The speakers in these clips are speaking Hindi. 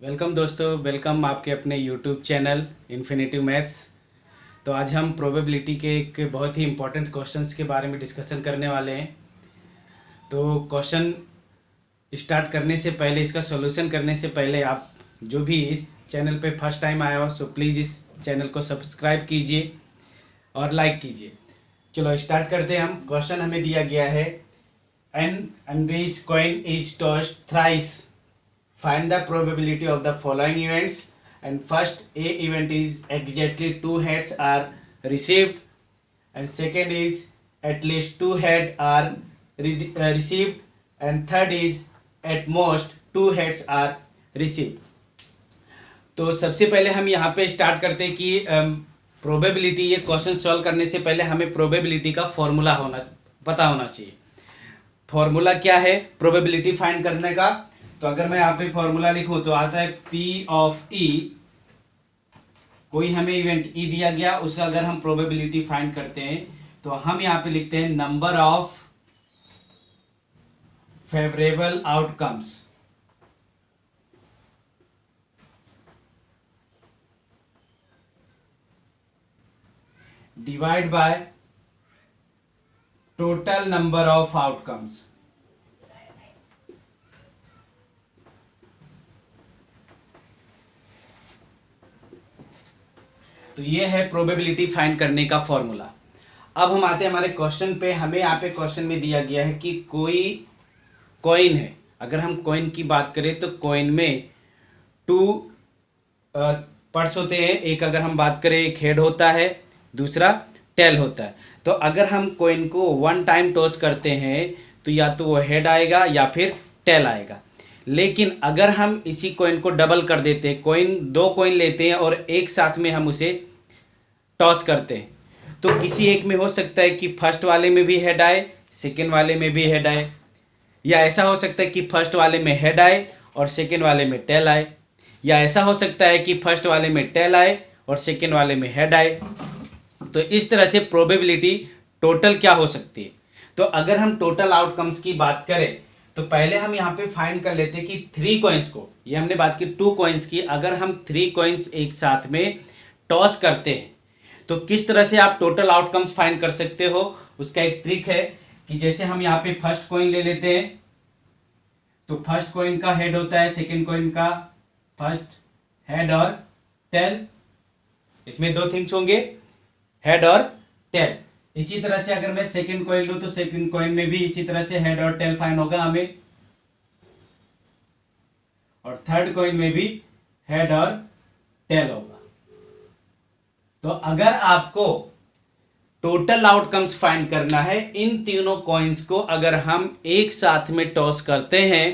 वेलकम दोस्तों, वेलकम आपके अपने यूट्यूब चैनल इन्फिनेटिव मैथ्स। तो आज हम प्रोबेबिलिटी के एक बहुत ही इम्पोर्टेंट क्वेश्चंस के बारे में डिस्कशन करने वाले हैं। तो क्वेश्चन स्टार्ट करने से पहले, इसका सॉल्यूशन करने से पहले, आप जो भी इस चैनल पे फर्स्ट टाइम आया हो सो प्लीज़ इस चैनल को सब्सक्राइब कीजिए और लाइक कीजिए। चलो स्टार्ट करते हैं। हम क्वेश्चन हमें दिया गया है, an unbiased coin is tossed thrice, find the probability of the following events, and first A event is exactly 2 heads are received, and second is at least 2 heads are received, and third is at most 2 heads are received। तो सबसे पहले हम यहाँ पे स्टार्ट करते हैं कि प्रोबेबिलिटी, ये क्वेश्चन सॉल्व करने से पहले हमें प्रोबेबिलिटी का फॉर्मूला पता होना चाहिए। फॉर्मूला क्या है प्रोबेबिलिटी फाइंड करने का? तो अगर मैं यहाँ पे फॉर्मूला लिखूं तो आता है P ऑफ E। कोई हमें इवेंट E दिया गया, उसका अगर हम प्रोबेबिलिटी फाइंड करते हैं तो हम यहाँ पे लिखते हैं number of favourable outcomes divide by total number of outcomes. तो ये है प्रोबेबिलिटी फाइंड करने का फॉर्मूला। अब हम आते हैं हमारे क्वेश्चन पे। हमें यहाँ पे क्वेश्चन में दिया गया है कि कोई कॉइन है। अगर हम कॉइन की बात करें तो कॉइन में 2 पार्ट्स होते हैं। एक अगर हम बात करें, एक हेड होता है, दूसरा टेल होता है। तो अगर हम कॉइन को 1 टाइम टॉस करते हैं तो या तो वो हेड आएगा या फिर टेल आएगा। लेकिन अगर हम इसी कॉइन को डबल कर देते हैं, दो कॉइन लेते हैं और एक साथ में हम उसे टॉस करते हैं, तो किसी एक में हो सकता है कि फर्स्ट वाले में भी हेड आए, सेकेंड वाले में भी हेड आए, या ऐसा हो सकता है कि फर्स्ट वाले में हेड आए और सेकेंड वाले में टेल आए, या ऐसा हो सकता है कि फर्स्ट वाले में टेल आए और सेकेंड वाले में हेड आए। तो इस तरह से प्रोबेबिलिटी टोटल क्या हो सकती है। तो अगर हम टोटल आउटकम्स की बात करें तो पहले हम यहाँ पे फाइंड कर लेते हैं कि 3 कॉइन्स को, ये हमने बात की 2 कॉइन्स की, अगर हम 3 कॉइन्स एक साथ में टॉस करते हैं तो किस तरह से आप टोटल आउटकम्स फाइंड कर सकते हो। उसका एक ट्रिक है कि जैसे हम यहाँ पे फर्स्ट कॉइन ले लेते हैं तो फर्स्ट कॉइन का हेड होता है, सेकेंड कॉइन का फर्स्ट हेड और टेल। इसमें 2 थिंग्स होंगे, हेड और टेल। इसी तरह से अगर मैं सेकेंड कॉइन लूं तो सेकेंड कॉइन में भी इसी तरह से हेड और टेल फाइंड होगा हमें, और थर्ड कॉइन में भी हेड और टेल होगा। तो अगर आपको टोटल आउटकम्स फाइंड करना है, इन तीनों कॉइन्स को अगर हम एक साथ में टॉस करते हैं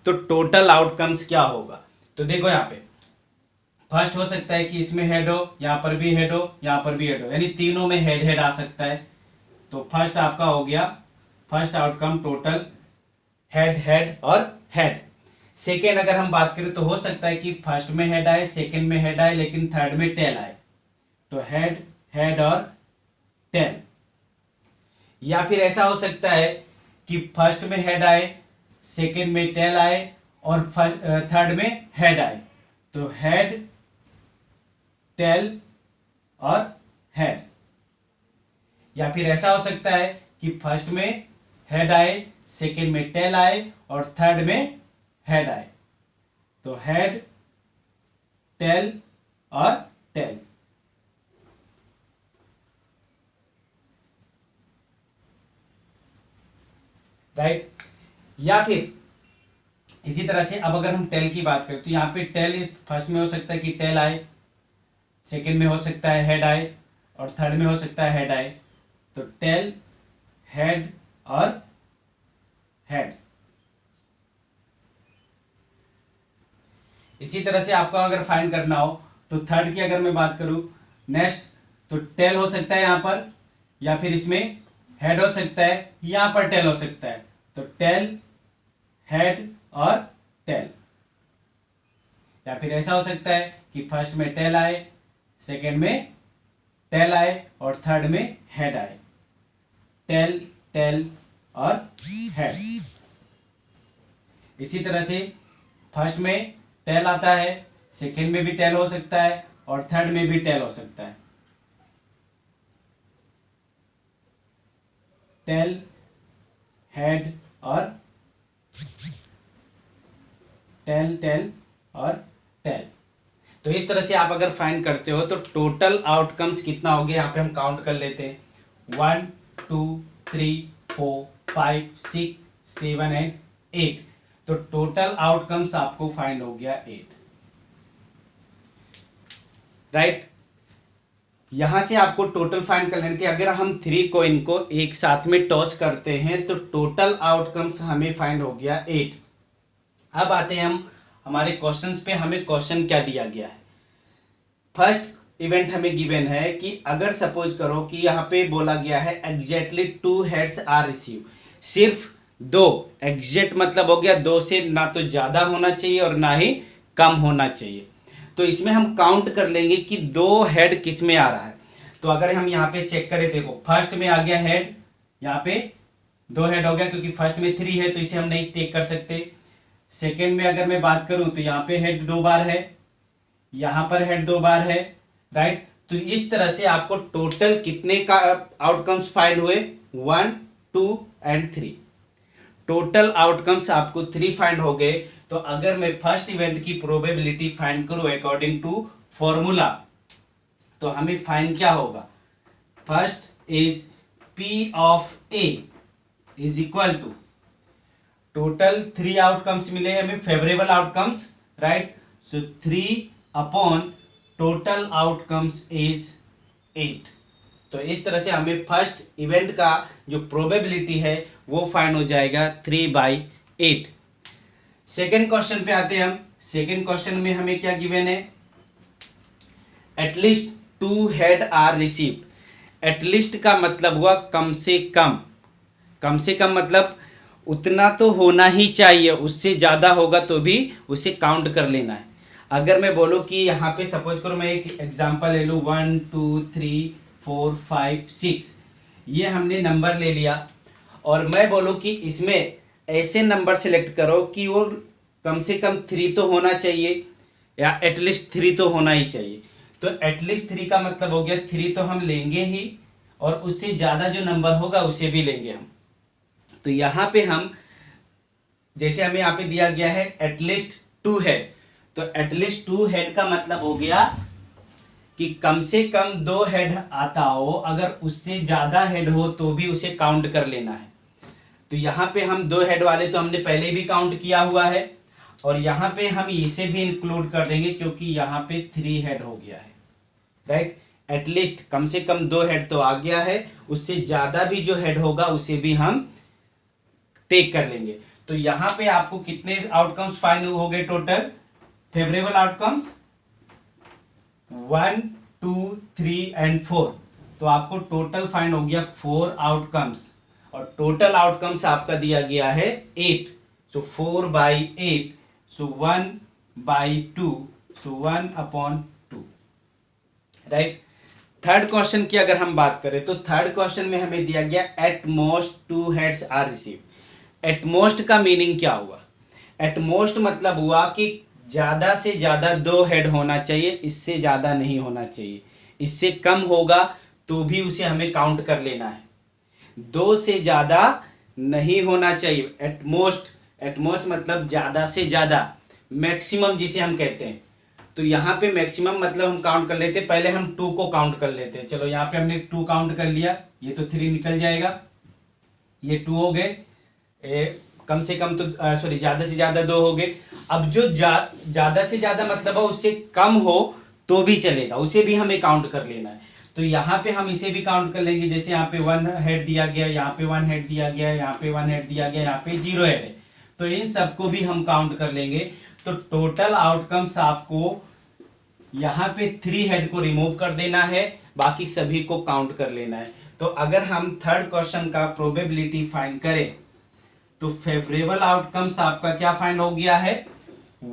तो टोटल आउटकम्स क्या होगा। तो देखो यहाँ पे फर्स्ट हो सकता है कि इसमें हेड हो, यहां पर भी हेड हो, यहां पर भी हेड हो, यानी तीनों में हेड हेड आ सकता है। तो फर्स्ट आपका हो गया first outcome total head head और हेड। सेकेंड अगर हम बात करें तो हो सकता है कि फर्स्ट में हेड आए, सेकेंड में हेड आए, लेकिन थर्ड में टेल आए। तो हेड हेड और टेल। या फिर ऐसा हो सकता है कि फर्स्ट में हेड आए, सेकेंड में टेल आए और थर्ड में हेड आए। तो हेड टेल और हेड। या फिर ऐसा हो सकता है कि फर्स्ट में हेड आए, सेकेंड में टेल आए और थर्ड में हेड आए। तो हेड टेल और टेल। राइट। या फिर इसी तरह से अब अगर हम टेल की बात करें तो यहाँ पे टेल फर्स्ट में हो सकता है कि टेल आए, सेकेंड में हो सकता है हेड आए और थर्ड में हो सकता है हेड आए। तो टेल हेड और हेड। इसी तरह से आपको अगर फाइंड करना हो तो थर्ड की अगर मैं बात करूं नेक्स्ट, तो टेल हो सकता है यहां पर, या फिर इसमें हेड हो सकता है, यहां पर टेल हो सकता है। तो टेल हेड और टेल। या फिर ऐसा हो सकता है कि फर्स्ट में टेल आए, सेकेंड में टेल आए और थर्ड में हेड आए। टेल टेल और हेड। इसी तरह से फर्स्ट में टेल आता है, सेकेंड में भी टेल हो सकता है और थर्ड में भी टेल हो सकता है। टेल, हेड और टेल, टेल और टेल। तो इस तरह से आप अगर फाइंड करते हो तो टोटल आउटकम्स कितना हो गया यहाँ पे हम काउंट कर लेते हैं 1 2 3 4 5 6 7 एंड 8। तो टोटल आउटकम्स आपको फाइंड हो गया 8, राइट। यहां से आपको टोटल फाइंड कर लेंगे कि अगर हम 3 कॉइन को एक साथ में टॉस करते हैं तो टोटल आउटकम्स हमें फाइंड हो गया 8। अब आते हैं हम हमारे क्वेश्चंस पे। हमें क्वेश्चन क्या दिया गया है, फर्स्ट इवेंट हमें गिवन है कि अगर सपोज करो कि यहाँ पे बोला गया है एग्जैक्टली 2 हेड्स आर रिसीव, सिर्फ 2, एग्जैक्ट मतलब हो गया 2 से ना तो ज्यादा होना चाहिए और ना ही कम होना चाहिए। तो इसमें हम काउंट कर लेंगे कि 2 हेड किस में आ रहा है। तो अगर हम यहाँ पे चेक करें, देखो फर्स्ट में आ गया हेड, यहाँ पे 2 हेड हो गया क्योंकि फर्स्ट में 3 है तो इसे हम नहीं टेक कर सकते। सेकेंड में अगर मैं बात करूं तो यहाँ पे हेड 2 बार है, यहां पर हेड 2 बार है, राइट। तो इस तरह से आपको टोटल कितने का आउटकम्स फाइंड हुए 1 2 एंड 3। टोटल आउटकम्स आपको 3 फाइंड हो गए। तो अगर मैं फर्स्ट इवेंट की प्रोबेबिलिटी फाइंड करूं अकॉर्डिंग टू फॉर्मूला तो हमें फाइंड क्या होगा, first is P of A is equal to total 3 outcomes मिले हमें favourable outcomes, right. So 3 upon total outcomes is 8। तो इस तरह से हमें फर्स्ट इवेंट का जो प्रोबेबिलिटी है वो फाइंड हो जाएगा 3/8। सेकेंड क्वेश्चन पे आते हैं हम। सेकेंड क्वेश्चन में हमें क्या गिवन है, at least 2 head are received. At least का मतलब हुआ कम से कम, कम से कम मतलब उतना तो होना ही चाहिए, उससे ज़्यादा होगा तो भी उसे काउंट कर लेना है। अगर मैं बोलूँ कि यहाँ पे सपोज करो मैं एक एग्जांपल ले लूँ 1 2 3 4 5 6, ये हमने नंबर ले लिया और मैं बोलूँ कि इसमें ऐसे नंबर सेलेक्ट करो कि वो कम से कम 3 तो होना चाहिए या एटलीस्ट 3 तो होना ही चाहिए। तो एटलीस्ट 3 का मतलब हो गया 3 तो हम लेंगे ही और उससे ज़्यादा जो नंबर होगा उसे भी लेंगे हम। तो यहाँ पे हम जैसे हमें यहाँ पे दिया गया है एटलीस्ट 2 हेड, तो एटलीस्ट 2 हेड का मतलब हो गया कि कम से कम 2 हेड आता हो, अगर उससे ज्यादा हेड हो तो भी उसे काउंट कर लेना है। तो यहाँ पे हम 2 हेड वाले तो हमने पहले भी काउंट किया हुआ है और यहाँ पे हम इसे भी इंक्लूड कर देंगे क्योंकि यहाँ पे 3 हेड हो गया है, राइट। एटलीस्ट कम से कम 2 हेड तो आ गया है, उससे ज्यादा भी जो हेड होगा उसे भी हम टेक कर लेंगे। तो यहाँ पे आपको कितने आउटकम्स फाइंड हो गए टोटल फेवरेबल आउटकम्स 1 2 3 एंड 4। तो आपको टोटल फाइंड हो गया 4 आउटकम्स और टोटल आउटकम्स आपका दिया गया है 8। सो 4/8, सो 1/2, सो 1/2, राइट। थर्ड क्वेश्चन की अगर हम बात करें तो थर्ड क्वेश्चन में हमें दिया गया at most 2 heads are received. At most का मीनिंग क्या हुआ, एटमोस्ट मतलब हुआ कि ज्यादा से ज्यादा 2 हेड होना चाहिए, इससे ज्यादा नहीं होना चाहिए। इससे कम होगा तो भी उसे हमें काउंट कर लेना है, 2 से ज्यादा नहीं होना चाहिए। एटमोस्ट, एटमोस्ट मतलब ज्यादा से ज्यादा, मैक्सिमम जिसे हम कहते हैं। तो यहाँ पे मैक्सिमम मतलब हम काउंट कर लेते हैं, पहले हम 2 को काउंट कर लेते हैं। चलो यहाँ पे हमने 2 काउंट कर लिया, ये तो 3 निकल जाएगा, ये 2 हो गए, कम से कम तो सॉरी ज्यादा से ज्यादा 2 हो गए। अब जो ज्यादा से ज्यादा मतलब है उससे कम हो तो भी चलेगा, उसे भी हमें काउंट कर लेना है। तो यहाँ पे हम इसे भी काउंट कर लेंगे, जैसे यहाँ पे 1 हेड दिया गया, यहाँ पे 1 हेड दिया गया, यहाँ पे 1 हेड दिया गया, यहाँ पे 0 हेड है, तो इन सबको भी हम काउंट कर लेंगे। तो टोटल आउटकम्स आपको यहाँ पे 3 हेड को रिमूव कर देना है, बाकी सभी को काउंट कर लेना है। तो अगर हम थर्ड क्वेश्चन का प्रोबेबिलिटी फाइंड करें तो फेवरेबल आउटकम्स आपका क्या फाइंड हो गया है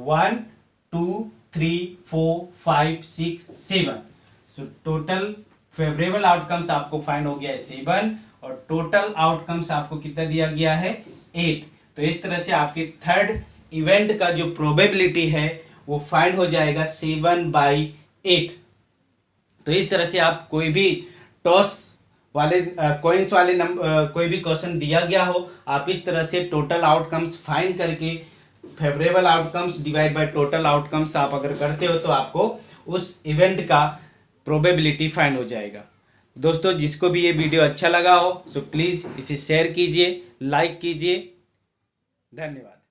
1 2 3 4 5 6 7। सो टोटल फेवरेबल आउटकम्स आपको फाइंड हो गया है 7 और टोटल आउटकम्स आपको कितना दिया गया है 8। तो इस तरह से आपके थर्ड इवेंट का जो प्रोबेबिलिटी है वो फाइंड हो जाएगा 7/8। तो इस तरह से आप कोई भी टॉस वाले कॉइन्स वाले कोई भी क्वेश्चन दिया गया हो, आप इस तरह से टोटल आउटकम्स फाइंड करके favourable outcomes divide by total outcomes आप अगर करते हो तो आपको उस इवेंट का प्रोबेबिलिटी फाइंड हो जाएगा। दोस्तों, जिसको भी ये वीडियो अच्छा लगा हो सो प्लीज़ इसे शेयर कीजिए, लाइक कीजिए। धन्यवाद।